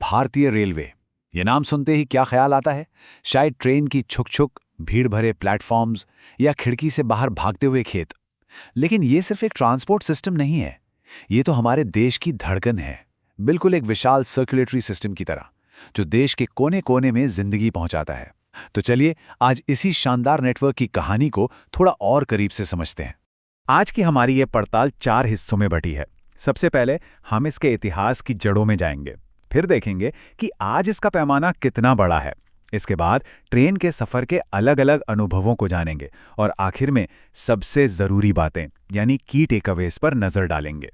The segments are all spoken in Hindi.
भारतीय रेलवे। ये नाम सुनते ही क्या ख्याल आता है? शायद ट्रेन की छुक-छुक, भीड़ भरे प्लेटफॉर्म्स या खिड़की से बाहर भागते हुए खेत। लेकिन ये सिर्फ एक ट्रांसपोर्ट सिस्टम नहीं है। ये तो हमारे देश की धड़कन है, बिल्कुल एक विशाल सर्कुलेटरी सिस्टम की तरह, जो देश के कोने-कोने में जिंदगी पहुंचाता है। तो चलिए आज इसी शानदार नेटवर्क की कहानी को थोड़ा और करीब से समझते हैं। आज की हमारी ये पड़ताल 4 हिस्सों में बटी है। सबसे पहले हम इसके इतिहास की जड़ों में जाएंगे, फिर देखेंगे कि आज इसका पैमाना कितना बड़ा है। इसके बाद ट्रेन के सफ़र के अलग-अलग अनुभवों को जानेंगे और आखिर में सबसे ज़रूरी बातें यानी की टेकअवेज पर नज़र डालेंगे।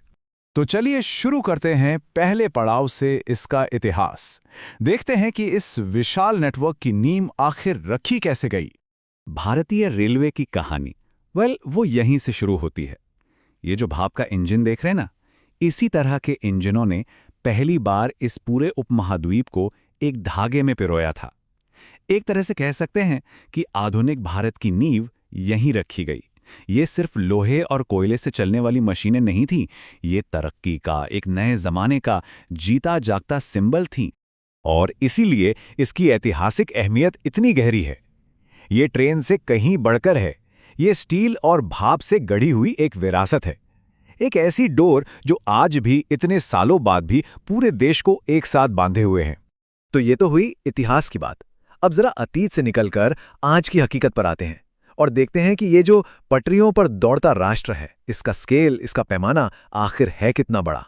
तो चलिए शुरू करते हैं पहले पड़ाव से, इसका इतिहास। देखते हैं कि इस विशाल नेटवर्क की नींव आखिर रखी कैसे गई। भारतीय रेलवे की कहानी वो यहीं से शुरू होती है। ये जो भाप का इंजन देख रहे हैं ना, इसी तरह के इंजनों ने पहली बार इस पूरे उपमहाद्वीप को एक धागे में पिरोया था। एक तरह से कह सकते हैं कि आधुनिक भारत की नींव यहीं रखी गई। ये सिर्फ लोहे और कोयले से चलने वाली मशीनें नहीं थीं, ये तरक्की का, एक नए जमाने का जीता जागता सिंबल थीं। और इसीलिए इसकी ऐतिहासिक अहमियत इतनी गहरी है। ये ट्रेन से कहीं बढ़कर है। ये स्टील और भाप से गढ़ी हुई एक विरासत है, एक ऐसी डोर जो आज भी इतने सालों बाद भी पूरे देश को एक साथ बांधे हुए है। तो ये तो हुई इतिहास की बात। अब जरा अतीत से निकलकर आज की हकीकत पर आते हैं और देखते हैं कि ये जो पटरियों पर दौड़ता राष्ट्र है, इसका स्केल, इसका पैमाना आखिर है कितना बड़ा।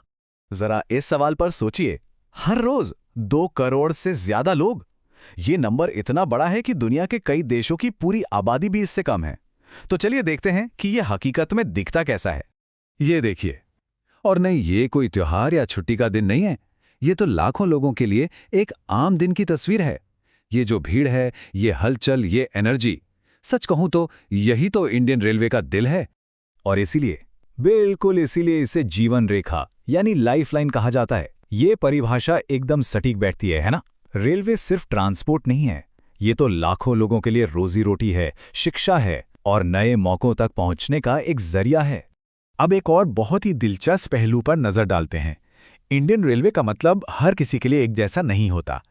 जरा इस सवाल पर सोचिए, हर रोज 2 करोड़ से ज्यादा लोग। ये नंबर इतना बड़ा है कि दुनिया के कई देशों की पूरी आबादी भी इससे कम है। तो चलिए देखते हैं कि यह हकीकत में दिखता कैसा है। ये देखिए, और नहीं, ये कोई त्योहार या छुट्टी का दिन नहीं है। ये तो लाखों लोगों के लिए एक आम दिन की तस्वीर है। ये जो भीड़ है, ये हलचल, ये एनर्जी, सच कहूं तो यही तो इंडियन रेलवे का दिल है। और इसीलिए, बिल्कुल इसीलिए इसे जीवन रेखा यानी लाइफलाइन कहा जाता है। ये परिभाषा एकदम सटीक बैठती है ना? रेलवे सिर्फ ट्रांसपोर्ट नहीं है, ये तो लाखों लोगों के लिए रोजी रोटी है, शिक्षा है और नए मौकों तक पहुंचने का एक जरिया है। अब एक और बहुत ही दिलचस्प पहलू पर नजर डालते हैं। इंडियन रेलवे का मतलब हर किसी के लिए एक जैसा नहीं होता।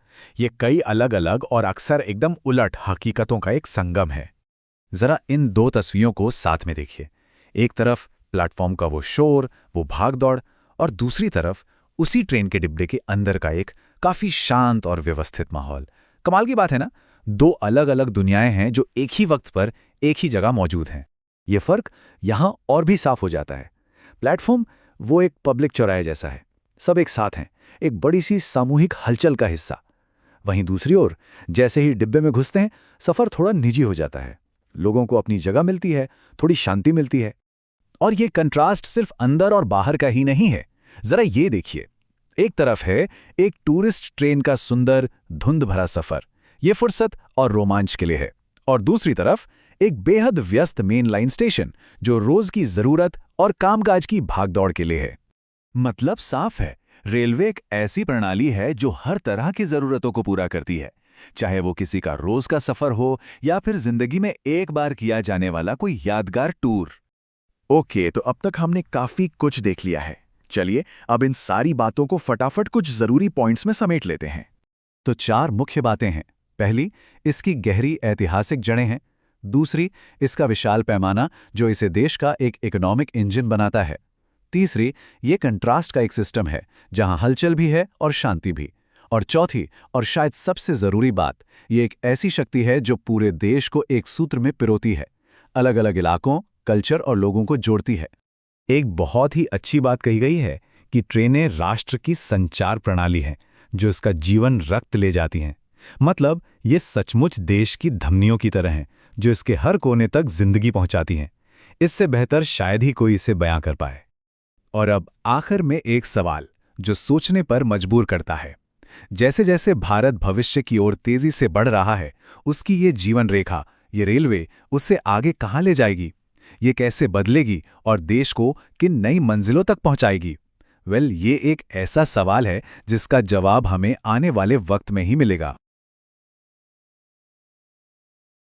ये कई अलग अलग और अक्सर एकदम उलट हकीकतों का एक संगम है। जरा इन 2 तस्वीरों को साथ में देखिए। एक तरफ प्लेटफॉर्म का वो शोर, वो भागदौड़, और दूसरी तरफ उसी ट्रेन के डिब्बे के अंदर का एक काफी शांत और व्यवस्थित माहौल। कमाल की बात है ना, 2 अलग अलग दुनियाएं हैं जो एक ही वक्त पर एक ही जगह मौजूद हैं। ये फर्क यहां और भी साफ हो जाता है। प्लेटफॉर्म वो एक पब्लिक चौराहे जैसा है, सब एक साथ हैं, एक बड़ी सी सामूहिक हलचल का हिस्सा। वहीं दूसरी ओर जैसे ही डिब्बे में घुसते हैं, सफर थोड़ा निजी हो जाता है। लोगों को अपनी जगह मिलती है, थोड़ी शांति मिलती है। और ये कंट्रास्ट सिर्फ अंदर और बाहर का ही नहीं है। जरा ये देखिए, एक तरफ है एक टूरिस्ट ट्रेन का सुंदर धुंध भरा सफर, ये फुर्सत और रोमांच के लिए है। और दूसरी तरफ एक बेहद व्यस्त मेन लाइन स्टेशन, जो रोज की जरूरत और कामकाज की भागदौड़ के लिए है। मतलब साफ है, रेलवे एक ऐसी प्रणाली है जो हर तरह की जरूरतों को पूरा करती है, चाहे वो किसी का रोज का सफर हो या फिर जिंदगी में एक बार किया जाने वाला कोई यादगार टूर। ओके, तो अब तक हमने काफी कुछ देख लिया है। चलिए अब इन सारी बातों को फटाफट कुछ जरूरी पॉइंट्स में समेट लेते हैं। तो 4 मुख्य बातें हैं। पहली, इसकी गहरी ऐतिहासिक जड़ें हैं। दूसरी, इसका विशाल पैमाना जो इसे देश का एक इकोनॉमिक इंजन बनाता है। तीसरी, ये कंट्रास्ट का एक सिस्टम है जहां हलचल भी है और शांति भी। और चौथी, और शायद सबसे जरूरी बात, ये एक ऐसी शक्ति है जो पूरे देश को एक सूत्र में पिरोती है, अलग अलग इलाकों, कल्चर और लोगों को जोड़ती है। एक बहुत ही अच्छी बात कही गई है कि ट्रेनें राष्ट्र की संचार प्रणाली हैं, जो इसका जीवन रक्त ले जाती हैं। मतलब ये सचमुच देश की धमनियों की तरह हैं, जो इसके हर कोने तक जिंदगी पहुंचाती हैं। इससे बेहतर शायद ही कोई इसे बयां कर पाए। और अब आखिर में एक सवाल जो सोचने पर मजबूर करता है। जैसे जैसे भारत भविष्य की ओर तेजी से बढ़ रहा है, उसकी ये जीवन रेखा, ये रेलवे उसे आगे कहाँ ले जाएगी? ये कैसे बदलेगी और देश को किन नई मंजिलों तक पहुंचाएगी? ये एक ऐसा सवाल है जिसका जवाब हमें आने वाले वक्त में ही मिलेगा।